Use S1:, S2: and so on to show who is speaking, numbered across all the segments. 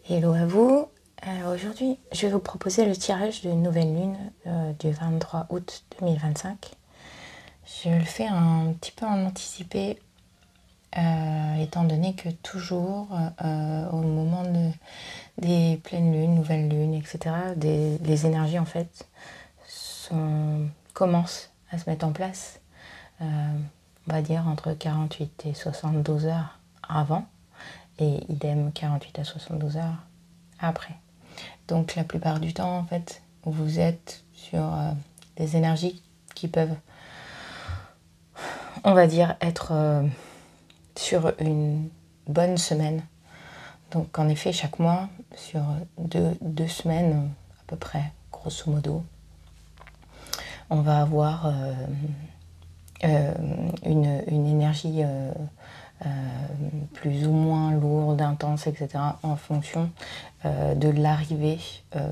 S1: Hello à vous. Aujourd'hui, je vais vous proposer le tirage de nouvelle lune du 23 août 2025. Je le fais un petit peu en anticipé, étant donné que toujours au moment des pleines lunes, nouvelles lunes, etc., les énergies en fait commencent à se mettre en place, on va dire entre 48 et 72 heures avant, et idem 48 à 72 heures après. Donc la plupart du temps, en fait, vous êtes sur des énergies qui peuvent, on va dire, être sur une bonne semaine. Donc en effet, chaque mois, sur deux semaines à peu près, grosso modo, on va avoir une énergie plus ou moins lourde, intense, etc. en fonction de l'arrivée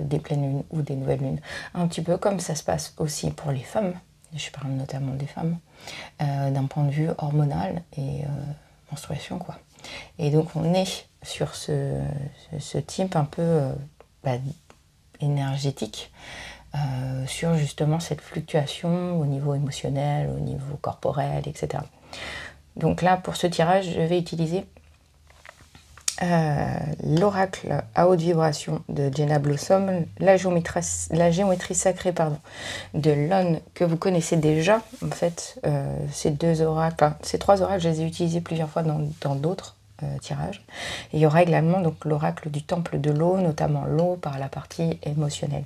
S1: des pleines lunes ou des nouvelles lunes. Un petit peu comme ça se passe aussi pour les femmes, je parle notamment des femmes, d'un point de vue hormonal et menstruation, quoi. Et donc on est sur ce type un peu énergétique, sur justement cette fluctuation au niveau émotionnel, au niveau corporel, etc. Donc là, pour ce tirage, je vais utiliser l'oracle à haute vibration de Jenna Blossom, la géométrie sacrée de Lon, que vous connaissez déjà. En fait, ces trois oracles, je les ai utilisés plusieurs fois dans d'autres tirages. Et il y aura également donc l'oracle du temple de l'eau, notamment l'eau par la partie émotionnelle.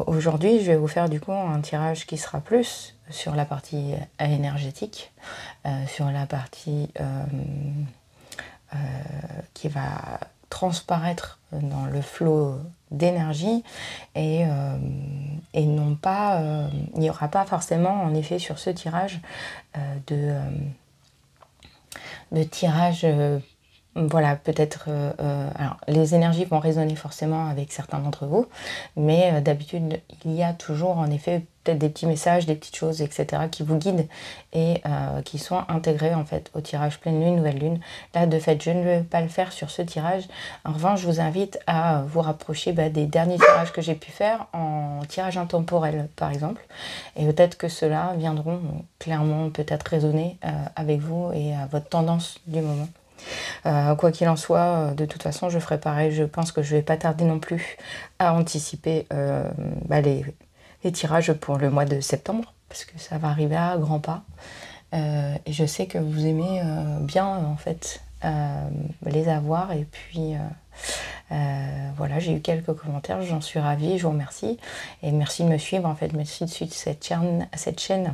S1: Aujourd'hui, je vais vous faire du coup un tirage qui sera plus sur la partie énergétique, sur la partie qui va transparaître dans le flot d'énergie et non pas, il n'y aura pas forcément en effet sur ce tirage de tirage. Voilà, peut-être, alors les énergies vont résonner forcément avec certains d'entre vous, mais d'habitude, il y a toujours en effet peut-être des petits messages, des petites choses, etc. qui vous guident et qui sont intégrés en fait au tirage pleine lune, nouvelle lune. Là, de fait, je ne vais pas le faire sur ce tirage. En revanche, je vous invite à vous rapprocher des derniers tirages que j'ai pu faire en tirage intemporel, par exemple. Et peut-être que ceux-là viendront clairement peut-être résonner avec vous et à votre tendance du moment. Quoi qu'il en soit, de toute façon, je ferai pareil. Je pense que je ne vais pas tarder non plus à anticiper les tirages pour le mois de septembre, parce que ça va arriver à grands pas. Et je sais que vous aimez bien, en fait, les avoir. Et puis, voilà, j'ai eu quelques commentaires, j'en suis ravie, je vous remercie. Et merci de me suivre, en fait, merci de suivre cette chaîne.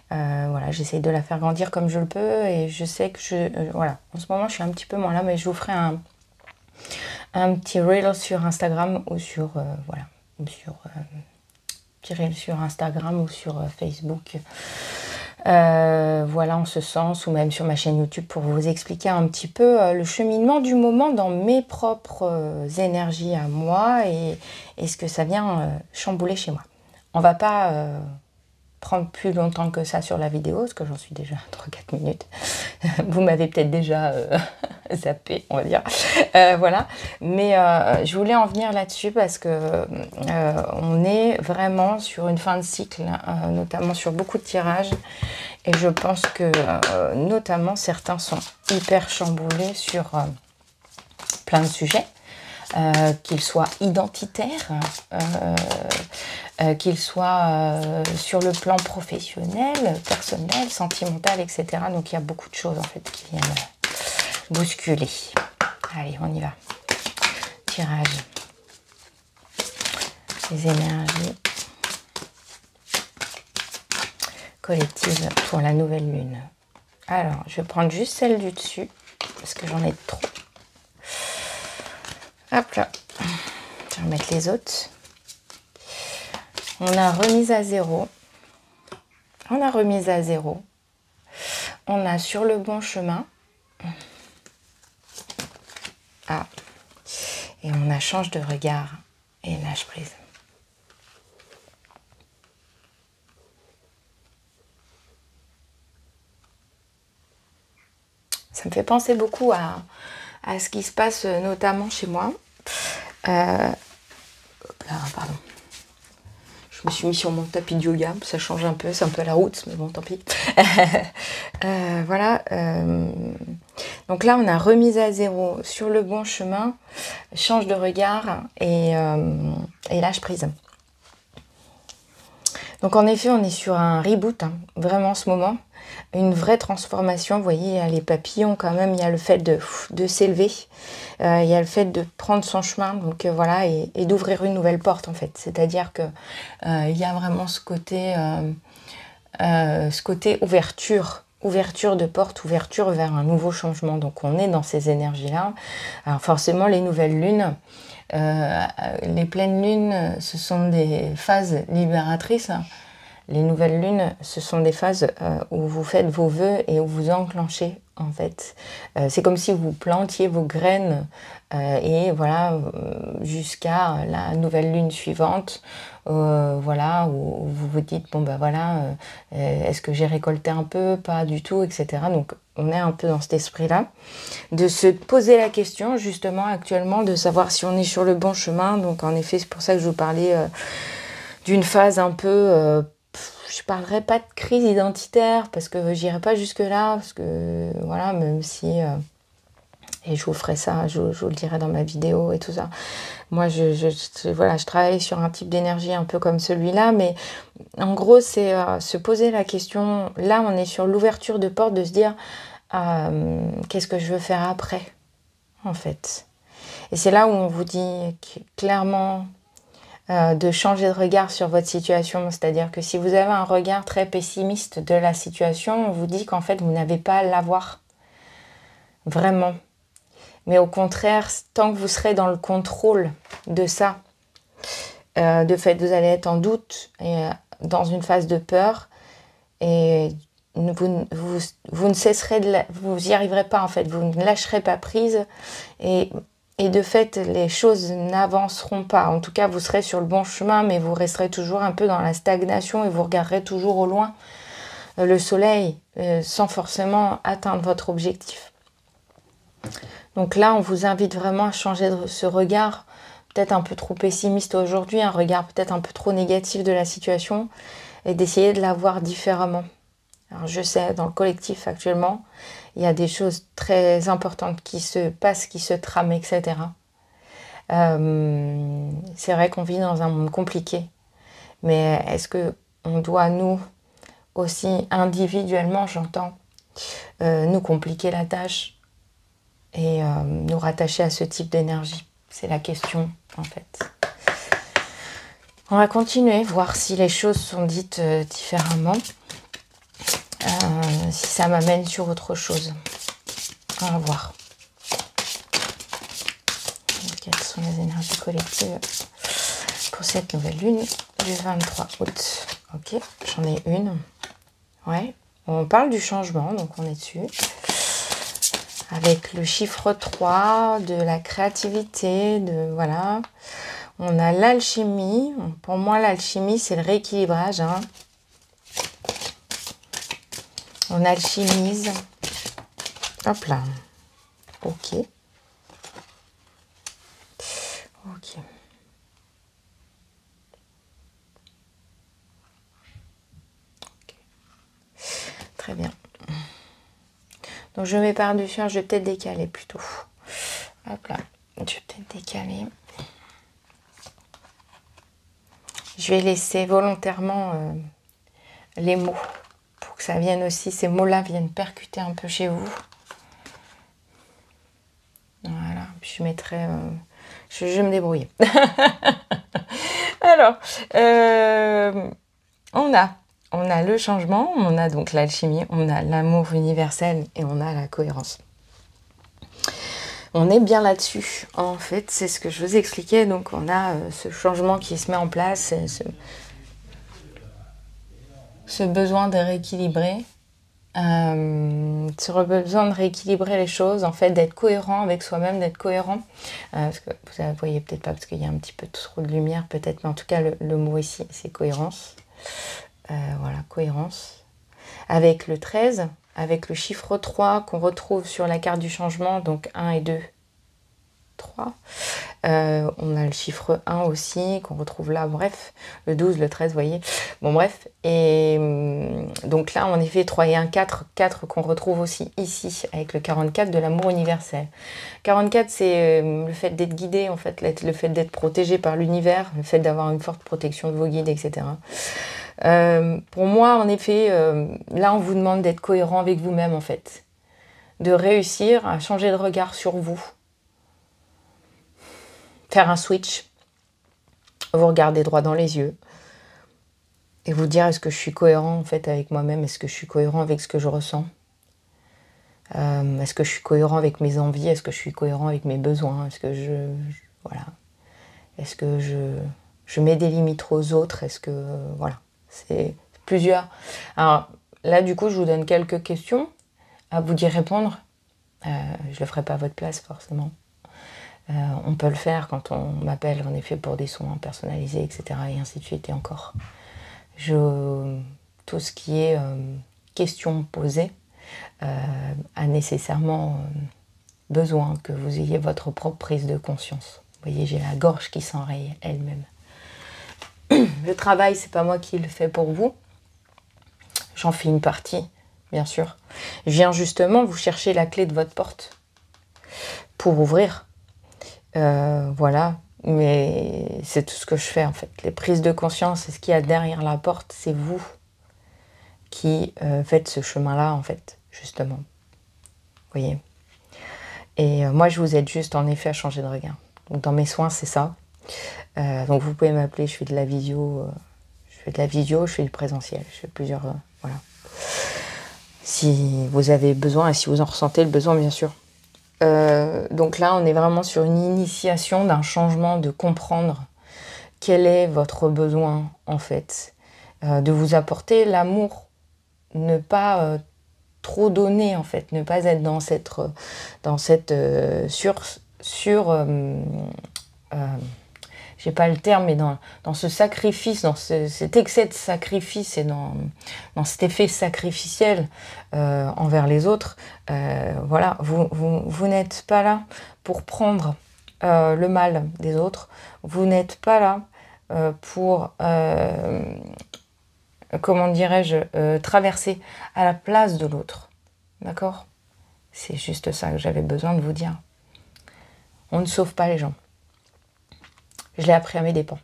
S1: Voilà, j'essaye de la faire grandir comme je le peux et je sais que voilà, en ce moment je suis un petit peu moins là, mais je vous ferai un petit reel sur Instagram ou sur voilà, petit reel sur Instagram ou sur Facebook, voilà, en ce sens, ou même sur ma chaîne YouTube pour vous expliquer un petit peu le cheminement du moment dans mes propres énergies à moi et ce que ça vient chambouler chez moi. On va pas prendre plus longtemps que ça sur la vidéo, parce que j'en suis déjà à 3-4 minutes. Vous m'avez peut-être déjà zappé, on va dire. Voilà. Mais je voulais en venir là-dessus parce que on est vraiment sur une fin de cycle, notamment sur beaucoup de tirages. Et je pense que notamment certains sont hyper chamboulés sur plein de sujets. Qu'ils soient identitaires, qu'ils soient sur le plan professionnel, personnel, sentimental, etc. Donc il y a beaucoup de choses en fait qui viennent bousculer. Allez, on y va. Tirage. Les énergies collectives pour la nouvelle lune. Alors, je vais prendre juste celle du dessus, parce que j'en ai trop. Hop là, je vais remettre les autres. On a remise à zéro. On a remise à zéro. On a sur le bon chemin. Ah. Et on a change de regard et lâche prise. Ça me fait penser beaucoup à à ce qui se passe notamment chez moi. Hop là, pardon. Je me suis mis sur mon tapis de yoga, ça change un peu, c'est un peu à la route, mais bon, tant pis. Voilà. Donc là, on a remise à zéro, sur le bon chemin, change de regard et lâche prise. Donc en effet, on est sur un reboot, hein, vraiment en ce moment. Une vraie transformation, vous voyez, il y a les papillons quand même, il y a le fait de s'élever, il y a le fait de prendre son chemin, donc voilà, et d'ouvrir une nouvelle porte en fait. C'est-à-dire que il y a vraiment ce côté ouverture de porte, ouverture vers un nouveau changement. Donc on est dans ces énergies-là. Alors forcément, les nouvelles lunes, les pleines lunes, ce sont des phases libératrices. Les nouvelles lunes, ce sont des phases où vous faites vos vœux et où vous enclenchez, en fait. C'est comme si vous plantiez vos graines et voilà, jusqu'à la nouvelle lune suivante, voilà, où vous vous dites, bon ben voilà, est-ce que j'ai récolté un peu, pas du tout, etc. Donc on est un peu dans cet esprit-là, de se poser la question, justement, actuellement, de savoir si on est sur le bon chemin. Donc en effet, c'est pour ça que je vous parlais d'une phase un peu... je parlerai pas de crise identitaire parce que j'irai pas jusque là, parce que voilà, même si et je vous ferai ça, je vous le dirai dans ma vidéo et tout ça. Moi, voilà, je travaille sur un type d'énergie un peu comme celui-là, mais en gros, c'est se poser la question. Là, on est sur l'ouverture de porte, de se dire qu'est-ce que je veux faire après, en fait. Et c'est là où on vous dit clairement de changer de regard sur votre situation. C'est-à-dire que si vous avez un regard très pessimiste de la situation, on vous dit qu'en fait, vous n'avez pas à l'avoir. Vraiment. Mais au contraire, tant que vous serez dans le contrôle de ça, de fait, vous allez être en doute et dans une phase de peur et vous ne cesserez de... vous n'y arriverez pas, en fait. Vous ne lâcherez pas prise et de fait, les choses n'avanceront pas. En tout cas, vous serez sur le bon chemin, mais vous resterez toujours un peu dans la stagnation et vous regarderez toujours au loin le soleil sans forcément atteindre votre objectif. Donc là, on vous invite vraiment à changer ce regard, peut-être un peu trop pessimiste aujourd'hui, un regard peut-être un peu trop négatif de la situation, et d'essayer de la voir différemment. Alors je sais, dans le collectif actuellement, il y a des choses très importantes qui se passent, qui se trament, etc. C'est vrai qu'on vit dans un monde compliqué, mais est-ce qu'on doit, nous, aussi individuellement, j'entends, nous compliquer la tâche et nous rattacher à ce type d'énergie? C'est la question, en fait. On va continuer, voir si les choses sont dites différemment, si ça m'amène sur autre chose. On va voir. Quelles sont les énergies collectives pour cette nouvelle lune du 23 août? Ok, j'en ai une. Ouais, on parle du changement, donc on est dessus. Avec le chiffre 3, de la créativité, de voilà. On a l'alchimie. Pour moi, l'alchimie, c'est le rééquilibrage. Hein. On alchimise. Hop là. Ok. Ok. Très bien. Donc je mets par-dessus, je vais peut-être décaler plutôt. Hop là, je vais peut-être décaler. Je vais laisser volontairement les mots pour que ça vienne aussi, ces mots-là viennent percuter un peu chez vous. Voilà, puis je mettrai... je vais me débrouiller. Alors, on a le changement, on a donc l'alchimie, on a l'amour universel et on a la cohérence. On est bien là-dessus. En fait, c'est ce que je vous expliquais. Donc, on a ce changement qui se met en place, ce besoin de rééquilibrer, ce besoin de rééquilibrer les choses, en fait, d'être cohérent avec soi-même, d'être cohérent. Parce que vous ne voyez peut-être pas parce qu'il y a un petit peu trop de lumière, peut-être, mais en tout cas, le mot ici, c'est cohérence. Voilà, cohérence. Avec le 13, avec le chiffre 3 qu'on retrouve sur la carte du changement, donc 1 et 2, 3. On a le chiffre 1 aussi qu'on retrouve là, bref, le 12, le 13, vous voyez. Bon, bref, et donc là, en effet, 3 et 1, 4, 4 qu'on retrouve aussi ici, avec le 44 de l'amour universel. 44, c'est le fait d'être guidé, en fait, le fait d'être protégé par l'univers, le fait d'avoir une forte protection de vos guides, etc. Pour moi, en effet, là, on vous demande d'être cohérent avec vous-même, en fait. De réussir à changer de regard sur vous. Faire un switch, vous regarder droit dans les yeux et vous dire est-ce que je suis cohérent en fait avec moi-même, est-ce que je suis cohérent avec ce que je ressens, est-ce que je suis cohérent avec mes envies, est-ce que je suis cohérent avec mes besoins, est-ce que voilà, est-ce que je mets des limites aux autres, est-ce que voilà, c'est plusieurs. Alors là du coup je vous donne quelques questions à vous d'y répondre. Je le ferai pas à votre place forcément. On peut le faire quand on m'appelle en effet pour des soins personnalisés, etc. et ainsi de suite et encore. Tout ce qui est questions posées a nécessairement besoin que vous ayez votre propre prise de conscience. Vous voyez, j'ai la gorge qui s'enraye elle-même. Le travail, c'est pas moi qui le fais pour vous. J'en fais une partie, bien sûr. Je viens justement vous chercher la clé de votre porte pour ouvrir. Voilà, mais c'est tout ce que je fais en fait. Les prises de conscience et ce qu'il y a derrière la porte, c'est vous qui faites ce chemin-là en fait, justement. Vous voyez. Et moi, je vous aide juste en effet à changer de regard. Donc dans mes soins, c'est ça. Donc vous pouvez m'appeler, je fais de la visio, je fais du présentiel, je fais plusieurs... voilà. Si vous avez besoin et si vous en ressentez le besoin, bien sûr. Donc là, on est vraiment sur une initiation d'un changement, de comprendre quel est votre besoin, en fait. De vous apporter l'amour, ne pas trop donner, en fait, ne pas être dans cette j'ai pas le terme, mais dans ce sacrifice, dans cet excès de sacrifice et dans cet effet sacrificiel envers les autres, voilà, vous n'êtes pas là pour prendre le mal des autres, vous n'êtes pas là pour, comment dirais-je, traverser à la place de l'autre, d'accord? C'est juste ça que j'avais besoin de vous dire. On ne sauve pas les gens. Je l'ai appris à mes dépens.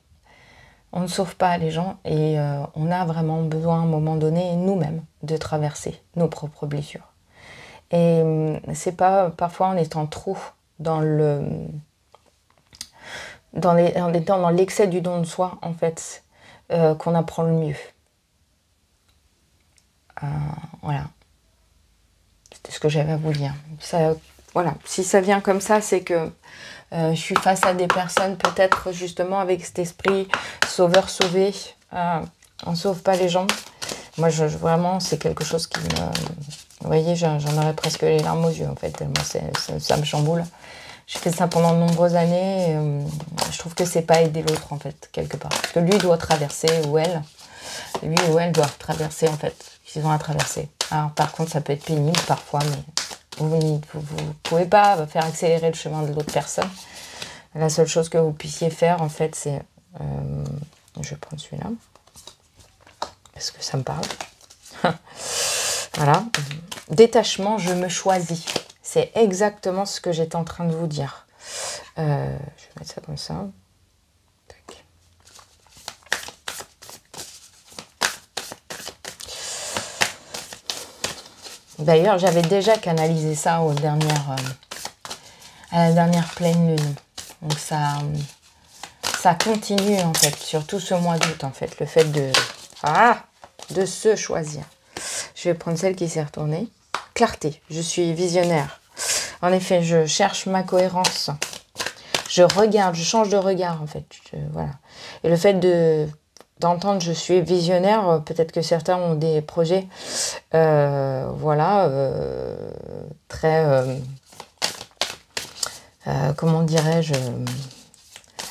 S1: On ne sauve pas les gens et on a vraiment besoin à un moment donné, nous-mêmes, de traverser nos propres blessures. Et c'est pas parfois en étant trop en étant dans l'excès du don de soi, en fait, qu'on apprend le mieux. Voilà. C'était ce que j'avais à vous dire. Ça, voilà. Si ça vient comme ça, c'est que je suis face à des personnes peut-être justement avec cet esprit sauveur-sauvé. On ne sauve pas les gens. Moi, vraiment, c'est quelque chose qui me... Vous voyez, j'en aurais presque les larmes aux yeux, en fait. Tellement ça me chamboule. J'ai fait ça pendant de nombreuses années. Et, je trouve que c'est pas aider l'autre, en fait, quelque part. Parce que lui doit traverser, ou elle. Lui ou elle doit traverser, en fait. Ils ont à traverser. Alors, par contre, ça peut être pénible parfois, mais... Vous ne pouvez pas faire accélérer le chemin de l'autre personne. La seule chose que vous puissiez faire, en fait, c'est... je vais prendre celui-là. Parce que ça me parle. Voilà. Détachement, je me choisis. C'est exactement ce que j'étais en train de vous dire. Je vais mettre ça comme ça. Tac. D'ailleurs, j'avais déjà canalisé ça à la dernière pleine lune. Donc ça continue en fait, surtout ce mois d'août en fait, le fait de se choisir. Je vais prendre celle qui s'est retournée. Clarté, je suis visionnaire. En effet, je cherche ma cohérence. Je regarde, je change de regard en fait. Voilà. Et le fait d'entendre je suis visionnaire, peut-être que certains ont des projets voilà, très comment dirais-je,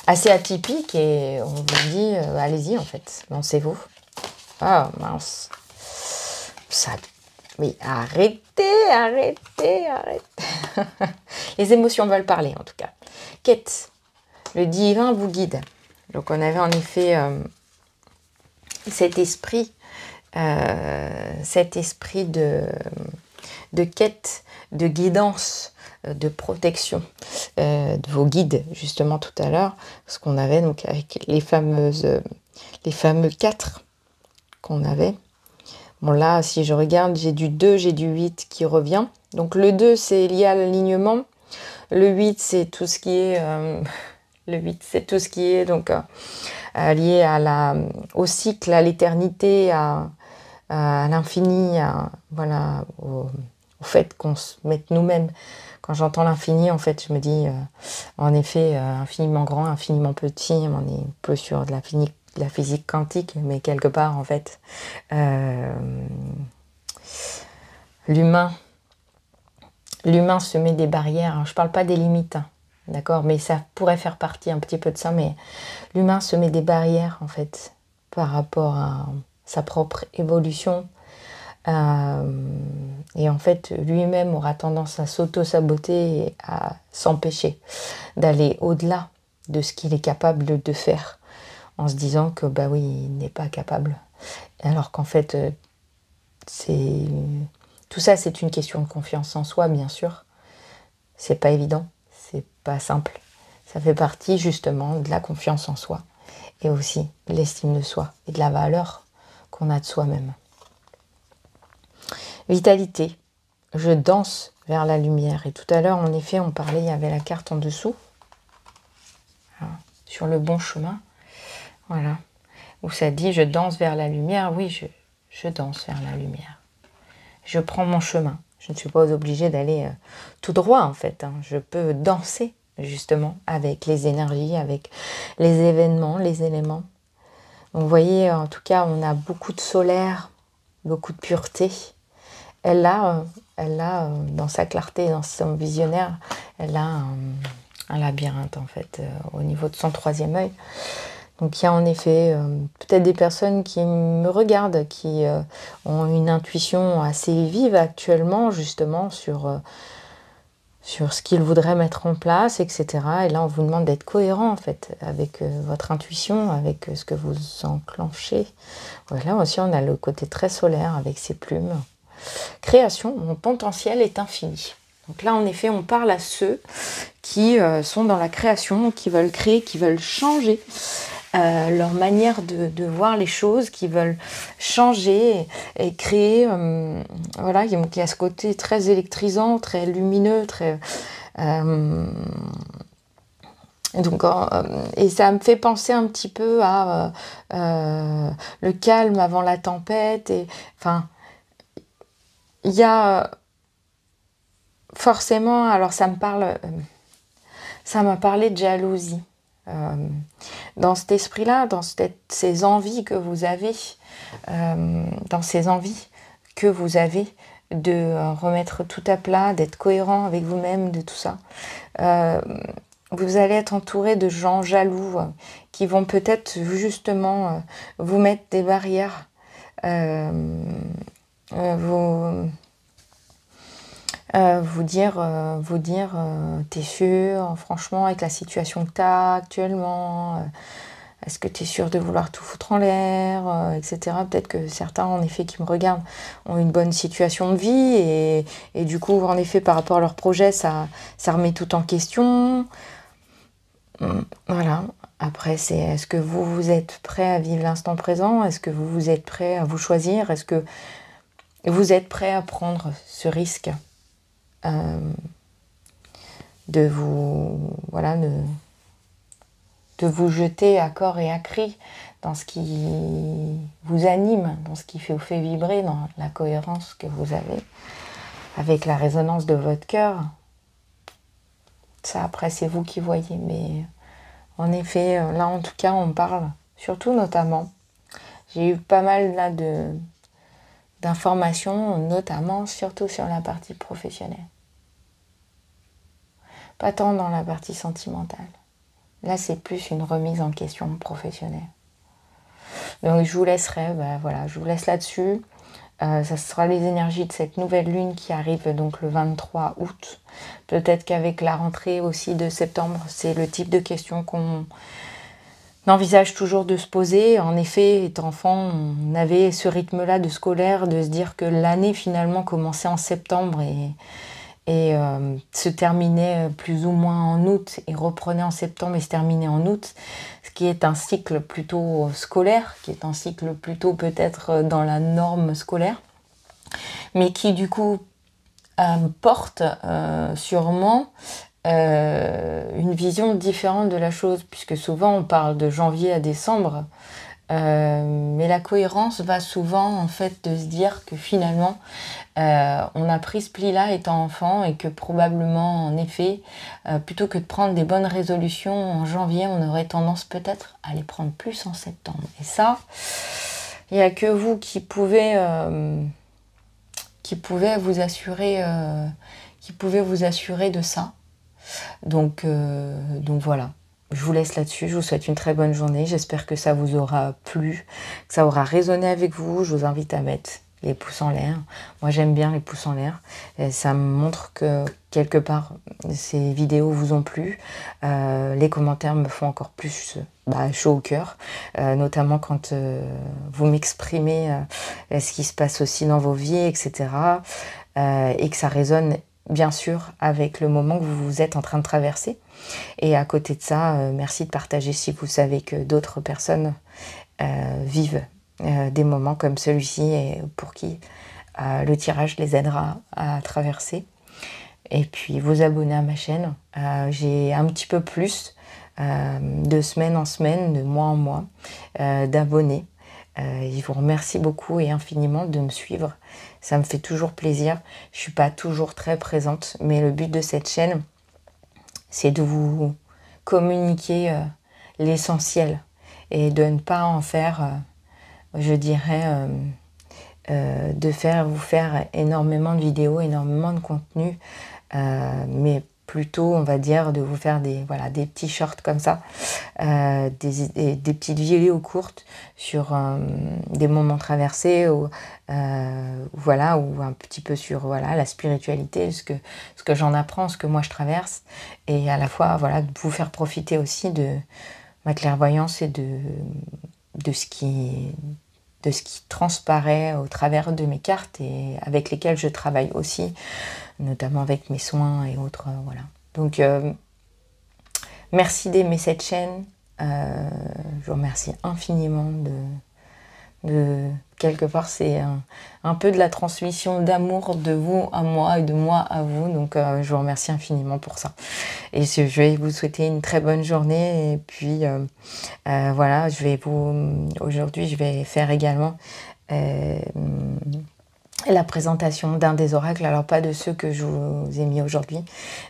S1: assez atypiques et on vous dit allez-y en fait, lancez-vous. Ah mince, ça Mais arrêtez, arrêtez, arrêtez. Les émotions veulent parler, en tout cas. Quête, le divin vous guide. Donc, on avait en effet cet esprit de quête, de guidance, de protection de vos guides, justement, tout à l'heure. Ce qu'on avait, donc, avec les fameux 4 qu'on avait. Bon, là, si je regarde, j'ai du 2, j'ai du 8 qui revient. Donc, le 2, c'est lié à l'alignement. Le 8, c'est tout ce qui est... le 8, c'est tout ce qui est donc, lié au cycle, à l'éternité, à l'infini, voilà, au fait qu'on se mette nous-mêmes. Quand j'entends l'infini, en fait, je me dis, en effet, infiniment grand, infiniment petit. On est un peu sur de la physique quantique, mais quelque part, en fait, l'humain se met des barrières. Alors, je ne parle pas des limites, hein, d'accord, mais ça pourrait faire partie un petit peu de ça, mais l'humain se met des barrières, en fait, par rapport à sa propre évolution. Et en fait, lui-même aura tendance à s'auto-saboter et à s'empêcher d'aller au-delà de ce qu'il est capable de faire, en se disant que, bah oui, il n'est pas capable. Alors qu'en fait, tout ça, c'est une question de confiance en soi, bien sûr. C'est pas évident, c'est pas simple. Ça fait partie, justement, de la confiance en soi. Et aussi de l'estime de soi et de la valeur qu'on a de soi-même. Vitalité, je danse vers la lumière. Et tout à l'heure, en effet, on parlait, il y avait la carte en dessous, voilà, sur le bon chemin, voilà, où ça dit « je danse vers la lumière ». Oui, je danse vers la lumière. Je prends mon chemin. Je ne suis pas obligée d'aller tout droit, en fait, hein. Je peux danser, justement, avec les énergies, avec les événements, les éléments. Donc, vous voyez, en tout cas, on a beaucoup de solaire, beaucoup de pureté. Elle a dans sa clarté, dans son visionnaire, elle a un labyrinthe, en fait, au niveau de son 3e œil. Donc, il y a en effet peut-être des personnes qui me regardent, qui ont une intuition assez vive actuellement, justement, sur ce qu'ils voudraient mettre en place, etc. Et là, on vous demande d'être cohérent, en fait, avec votre intuition, avec ce que vous enclenchez. Voilà, aussi, on a le côté très solaire avec ses plumes. Création, mon potentiel est infini. Donc là, en effet, on parle à ceux qui sont dans la création, qui veulent créer, qui veulent changer leur manière de voir les choses, qui veulent changer et créer, voilà, qui a ce côté très électrisant, très lumineux, très... donc, et ça me fait penser un petit peu à le calme avant la tempête. Et, enfin, il y a forcément, alors ça m'a parlé de jalousie. Dans cet esprit-là, dans ces envies que vous avez, de remettre tout à plat, d'être cohérent avec vous-même, de tout ça. Vous allez être entouré de gens jaloux qui vont peut-être justement vous mettre des barrières, vous dire t'es sûr, franchement, avec la situation que tu as actuellement, est-ce que tu es sûr de vouloir tout foutre en l'air, etc. Peut-être que certains, en effet, qui me regardent, ont une bonne situation de vie et du coup, en effet, par rapport à leur projet, ça remet tout en question. Voilà. Après, c'est est-ce que vous êtes prêt à vivre l'instant présent? Est-ce que vous êtes prêt à vous choisir? Est-ce que vous êtes prêt à prendre ce risque de vous jeter à corps et à cri dans ce qui vous anime, dans ce qui vous fait vibrer, dans la cohérence que vous avez avec la résonance de votre cœur. Ça, après, c'est vous qui voyez, mais en effet, là, en tout cas, on parle, surtout notamment, j'ai eu pas mal là d'informations, notamment, surtout sur la partie professionnelle. Pas tant dans la partie sentimentale. Là, c'est plus une remise en question professionnelle. Donc, je vous laisserai, voilà, je vous laisse là-dessus. Ça sera les énergies de cette nouvelle lune qui arrive donc le 23 août. Peut-être qu'avec la rentrée aussi de septembre, c'est le type de questions qu'on envisage toujours de se poser. En effet, étant enfant, on avait ce rythme-là de scolaire, de se dire que l'année finalement commençait en septembre et se terminait plus ou moins en août et reprenait en septembre et se terminait en août, ce qui est un cycle plutôt scolaire, qui est un cycle plutôt peut-être dans la norme scolaire, mais qui du coup porte sûrement une vision différente de la chose, puisque souvent on parle de janvier à décembre, mais la cohérence va souvent en fait de se dire que finalement on a pris ce pli-là étant enfant et que probablement en effet plutôt que de prendre des bonnes résolutions en janvier, on aurait tendance peut-être à les prendre plus en septembre. Et ça, il n'y a que vous qui pouvez vous assurer de ça. Donc voilà. Je vous laisse là-dessus, je vous souhaite une très bonne journée, j'espère que ça vous aura plu, que ça aura résonné avec vous. Je vous invite à mettre les pouces en l'air. Moi j'aime bien les pouces en l'air, et ça me montre que quelque part ces vidéos vous ont plu. Les commentaires me font encore plus chaud au cœur, notamment quand vous m'exprimez ce qui se passe aussi dans vos vies, etc. Et que ça résonne bien sûr avec le moment que vous êtes en train de traverser. Et à côté de ça, merci de partager si vous savez que d'autres personnes vivent des moments comme celui-ci et pour qui le tirage les aidera à traverser. Et puis vous abonner à ma chaîne. J'ai un petit peu plus de semaine en semaine, de mois en mois d'abonnés. Je vous remercie beaucoup et infiniment de me suivre. Ça me fait toujours plaisir. Je ne suis pas toujours très présente, mais le but de cette chaîne, c'est de vous communiquer l'essentiel et de ne pas en faire, je dirais, vous faire énormément de vidéos, énormément de contenu, mais plutôt, on va dire, de vous faire des petits shorts comme ça, des petites vidéos courtes sur des moments traversés, ou un petit peu sur la spiritualité, ce que j'en apprends, ce que moi je traverse, et à la fois de vous faire profiter aussi de ma clairvoyance et de ce qui transparaît au travers de mes cartes et avec lesquelles je travaille aussi, notamment avec mes soins et autres. Voilà. Donc, merci d'aimer cette chaîne. Je vous remercie infiniment de quelque part, c'est un peu de la transmission d'amour de vous à moi et de moi à vous. Donc, je vous remercie infiniment pour ça. Et je vais vous souhaiter une très bonne journée. Et puis, aujourd'hui, je vais faire également la présentation d'un des oracles. Alors, pas de ceux que je vous ai mis aujourd'hui,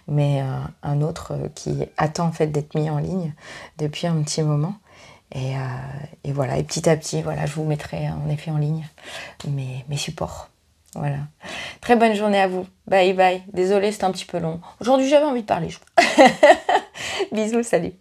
S1: mais un autre qui attend en fait d'être mis en ligne depuis un petit moment. Et voilà, et petit à petit, je vous mettrai en effet en ligne mes supports. Voilà. Très bonne journée à vous. Bye bye. Désolée, c'était un petit peu long. Aujourd'hui, j'avais envie de parler. Bisous, salut.